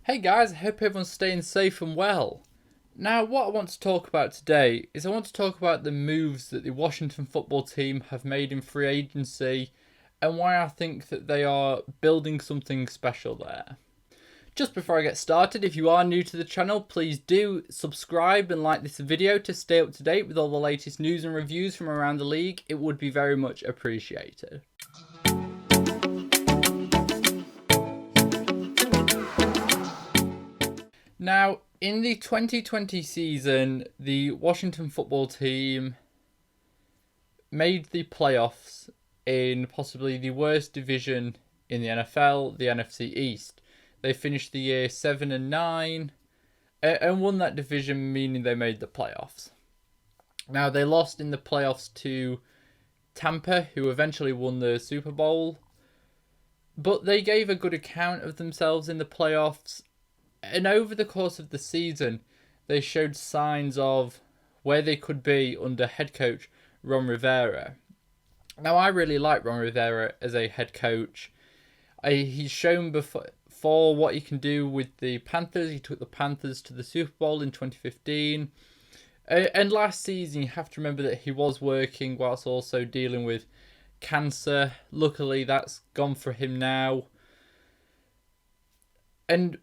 Hey guys, I hope everyone's staying safe and well. Now, what I want to talk about today is I want to talk about the moves that the Washington football team have made in free agency and why I think that they are building something special there. Just before I get started, if you are new to the channel, please do subscribe and like this video to stay up to date with all the latest news and reviews from around the league. It would be very much appreciated. Now, in the 2020 season, the Washington football team made the playoffs in possibly the worst division in the NFL, the NFC East. They finished the year 7-9 and won that division, meaning they made the playoffs. Now, they lost in the playoffs to Tampa, who eventually won the Super Bowl, but they gave a good account of themselves in the playoffs. And over the course of the season, they showed signs of where they could be under head coach Ron Rivera. Now, I really like Ron Rivera as a head coach. He's shown before what he can do with the Panthers. He took the Panthers to the Super Bowl in 2015. And last season, you have to remember that he was working whilst also dealing with cancer. Luckily, that's gone for him now.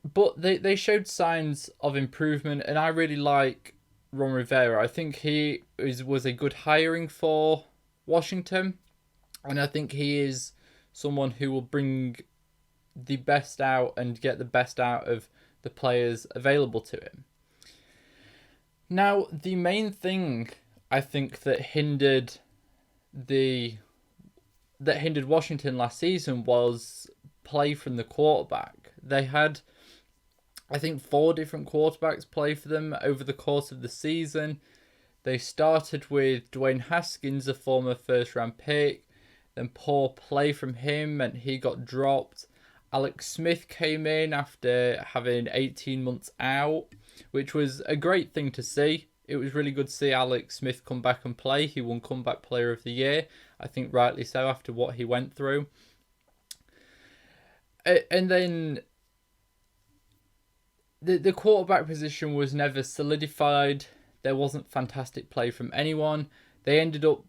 But they showed signs of improvement, and I really like Ron Rivera. I think he was a good hiring for Washington, and I think he is someone who will bring the best out and get the best out of the players available to him. Now, the main thing I think that hindered Washington last season was play from the quarterback. They had, I think, 4 different quarterbacks play for them over the course of the season. They started with Dwayne Haskins, a former first-round pick. Then poor play from him, and he got dropped. Alex Smith came in after having 18 months out, which was a great thing to see. It was really good to see Alex Smith come back and play. He won Comeback Player of the Year. I think rightly so after what he went through. And then the quarterback position was never solidified. There wasn't fantastic play from anyone. They ended up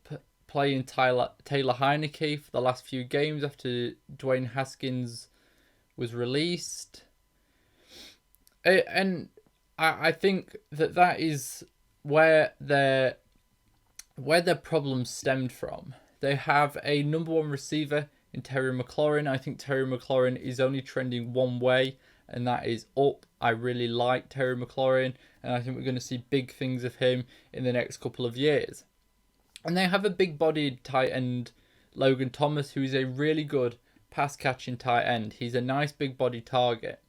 playing Taylor Heineke for the last few games after Dwayne Haskins was released. And I think that is where their problems stemmed from. They have a number one receiver in Terry McLaurin. I think Terry McLaurin is only trending one way, and that is up. I really like Terry McLaurin, and I think we're going to see big things of him in the next couple of years. And they have a big-bodied tight end, Logan Thomas, who is a really good pass-catching tight end. He's a nice big-body target.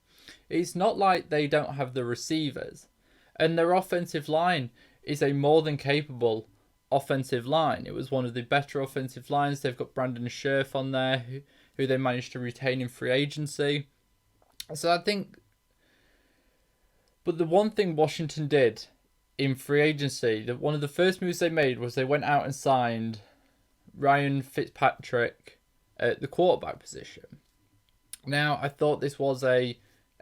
It's not like they don't have the receivers, and their offensive line is a more than capable offensive line. It was one of the better offensive lines. They've got Brandon Scherf on there, who they managed to retain in free agency. So I think, but the one thing Washington did in free agency, that one of the first moves they made was they went out and signed Ryan Fitzpatrick at the quarterback position. Now, I thought this was a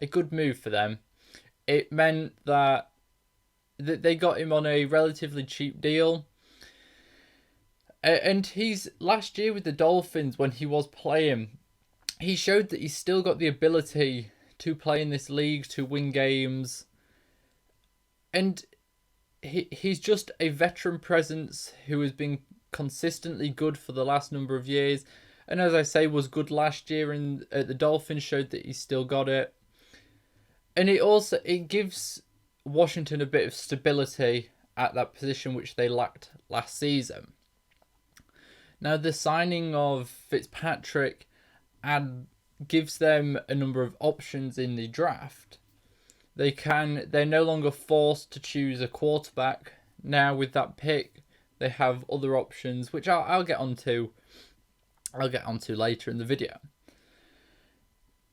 good move for them. It meant that they got him on a relatively cheap deal. And he's, last year with the Dolphins, when he was playing, he showed that he's still got the ability to play in this league, to win games. And he's just a veteran presence who has been consistently good for the last number of years. And as I say, was good last year and at the Dolphins, showed that he's still got it. And it gives Washington a bit of stability at that position, which they lacked last season. Now, the signing of Fitzpatrick gives them a number of options in the draft. They're no longer forced to choose a quarterback. Now, with that pick, they have other options, which I'll get onto later in the video.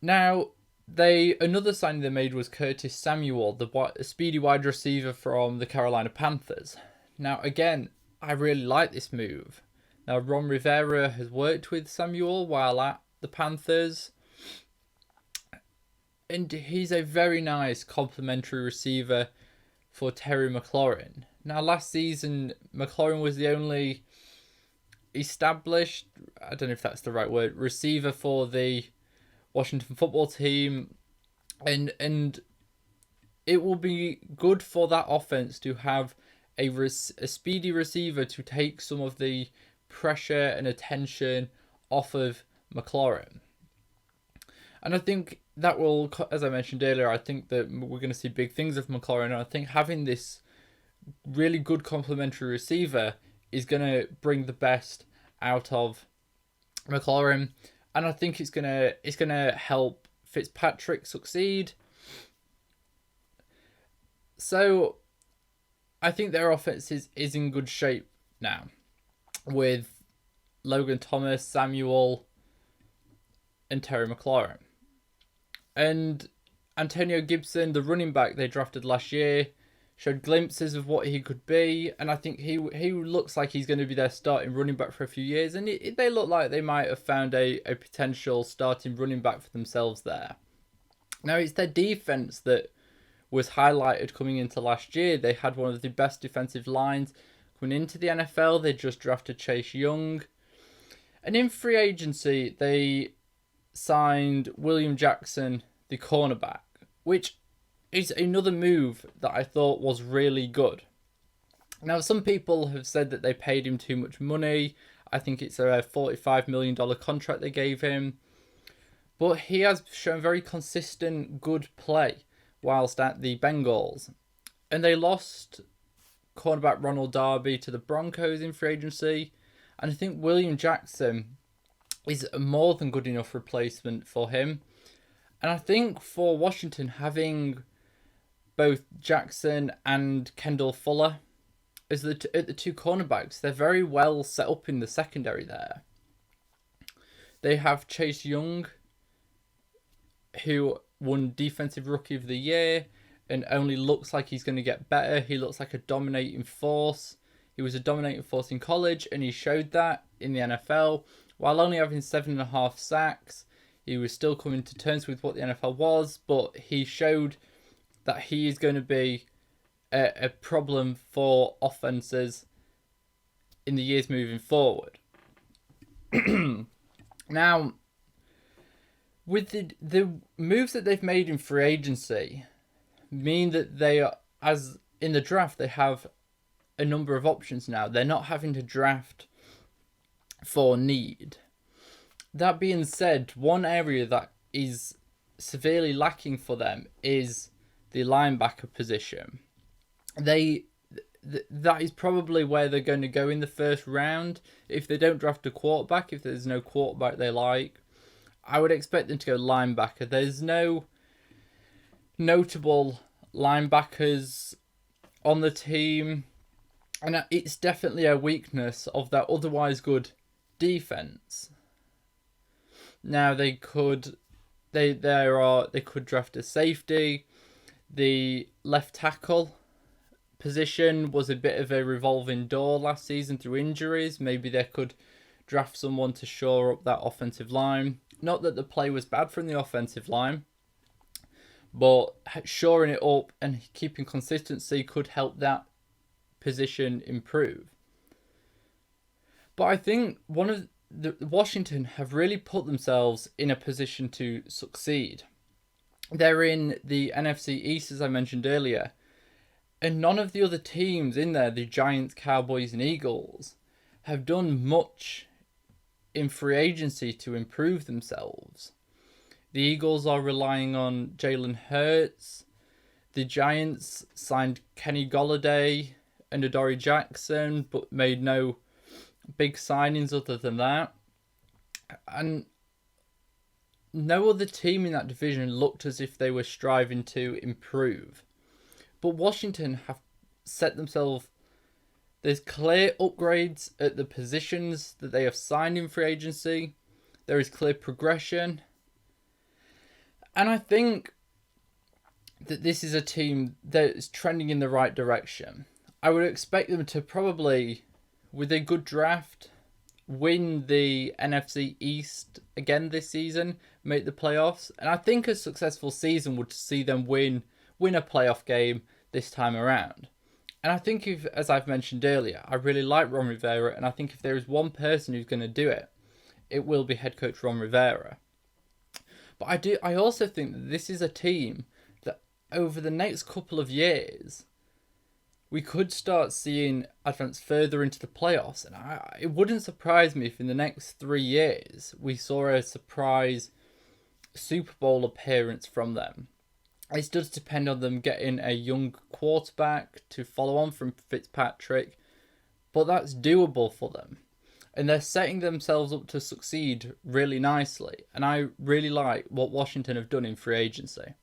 Now, another signing they made was Curtis Samuel, the speedy wide receiver from the Carolina Panthers. Now, again, I really like this move. Now, Ron Rivera has worked with Samuel while at the Panthers. And he's a very nice complementary receiver for Terry McLaurin. Now, last season, McLaurin was the only established, I don't know if that's the right word, receiver for the Washington football team. And it will be good for that offense to have a speedy receiver to take some of the pressure and attention off of McLaurin. And I think that will, as I mentioned earlier, I think that we're going to see big things of McLaurin. And I think having this really good complementary receiver is going to bring the best out of McLaurin. And I think it's gonna help Fitzpatrick succeed. So I think their offense is in good shape now, with Logan Thomas, Samuel, and Terry McLaurin. And Antonio Gibson, the running back they drafted last year, showed glimpses of what he could be. And I think he looks like he's going to be their starting running back for a few years. And they look like they might have found a potential starting running back for themselves there. Now, it's their defense that was highlighted coming into last year. They had one of the best defensive lines coming into the NFL. They just drafted Chase Young. And in free agency, they signed William Jackson, the cornerback, which is another move that I thought was really good. Now, some people have said that they paid him too much money. I think it's a $45 million contract they gave him. But he has shown very consistent good play whilst at the Bengals. And they lost cornerback Ronald Darby to the Broncos in free agency. And I think William Jackson is a more than good enough replacement for him. And I think for Washington, having both Jackson and Kendall Fuller as the two cornerbacks, they're very well set up in the secondary there. They have Chase Young, who won Defensive Rookie of the Year and only looks like he's going to get better. He looks like a dominating force. He was a dominating force in college, and he showed that in the NFL. While only having 7.5 sacks, he was still coming to terms with what the NFL was, but he showed that he is going to be a problem for offenses in the years moving forward. Now, with the moves that they've made in free agency, mean that they are, as in the draft, they have a number of options now. They're not having to draft for need. That being said, one area that is severely lacking for them is the linebacker position. That is probably where they're going to go in the first round. If they don't draft a quarterback, if there's no quarterback they like, I would expect them to go linebacker. There's no notable linebackers on the team, and it's definitely a weakness of that otherwise good defense. Now they could draft a safety. The left tackle position was a bit of a revolving door last season through injuries. Maybe they could draft someone to shore up that offensive line. Not that the play was bad from the offensive line, but shoring it up and keeping consistency could help that position improve. But I think Washington have really put themselves in a position to succeed. They're in the NFC East, as I mentioned earlier, and none of the other teams in there, the Giants, Cowboys, and Eagles, have done much in free agency to improve themselves. The Eagles are relying on Jalen Hurts. The Giants signed Kenny Golladay and Adoree Jackson, but made no big signings other than that. And no other team in that division looked as if they were striving to improve. But Washington have set themselves... There's clear upgrades at the positions that they have signed in free agency. There is clear progression. And I think that this is a team that is trending in the right direction. I would expect them to probably, with a good draft, win the NFC East again this season. make the playoffs. And I think a successful season would see them win a playoff game this time around. And I think, if, as I've mentioned earlier, I really like Ron Rivera, and I think if there is one person who's going to do it, it will be head coach Ron Rivera. But I also think that this is a team that over the next couple of years, we could start seeing advance further into the playoffs. And it wouldn't surprise me if in the next 3 years we saw a surprise Super Bowl appearance from them. It does depend on them getting a young quarterback to follow on from Fitzpatrick, but that's doable for them. And they're setting themselves up to succeed really nicely. And I really like what Washington have done in free agency.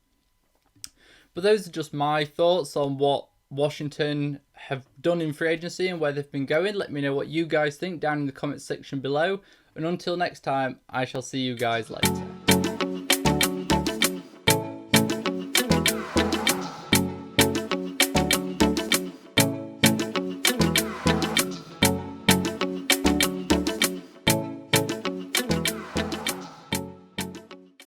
But those are just my thoughts on what Washington have done in free agency and where they've been going. Let me know what you guys think down in the comments section below. And until next time, I shall see you guys later.